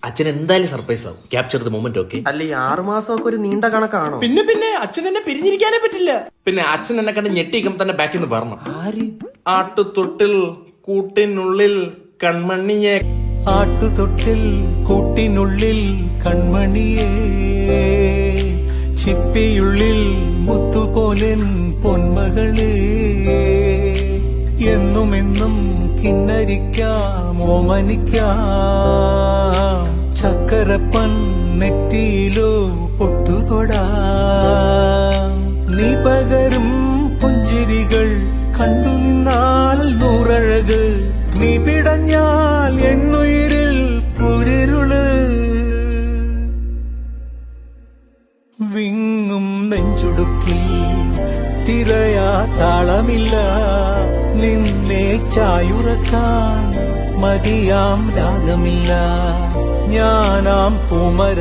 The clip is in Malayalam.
അച്ഛൻ എന്തായാലും സർപ്രൈസ് ആവും. Capture the moment. ഓക്കെ അല്ല, ഈ 6 മാസമൊക്കെ ഒരു നീണ്ട കണക്കാണോ? പിന്നെ അച്ഛൻ എന്നെ പിരിഞ്ഞിരിക്കാനേ പറ്റില്ല. പിന്നെ അച്ഛൻ എന്നെ കണ്ട് ഞെട്ടിക്കും തന്നെ ബാക്കിൽ നിന്ന് പറഞ്ഞു. ആര്? ആട്ടുതൊട്ടിൽ കൂട്ടിനുള്ളിൽ കൺമണിയെ, ആട്ടുതൊട്ടിൽ കൂട്ടിനുള്ളിൽ കൺമണിയേ, ചിപ്പിയുള്ളിൽ മുത്തുപോലൻ പൊന്മകളേ, എന്നുമെന്നും കിന്നരിക്കാം ഓമനിക്കാം, ചക്കരപ്പൻ നെറ്റിയിലോ പൊട്ടുതൊടാ, നീ പകരും പുഞ്ചിരികൾ കണ്ടു നിന്നാൽ നൂറഴക്, നീ പിടഞ്ഞാൽ എന്നുയിരിൽ പുരിരുള്, വിങ്ങും നെഞ്ചുടുക്കിൽ തിരയാ താളമില്ല, നിന്നെ ചായുറക്കാൻ മതിയാം രാഗമില്ല, ഞാനാം പൂമര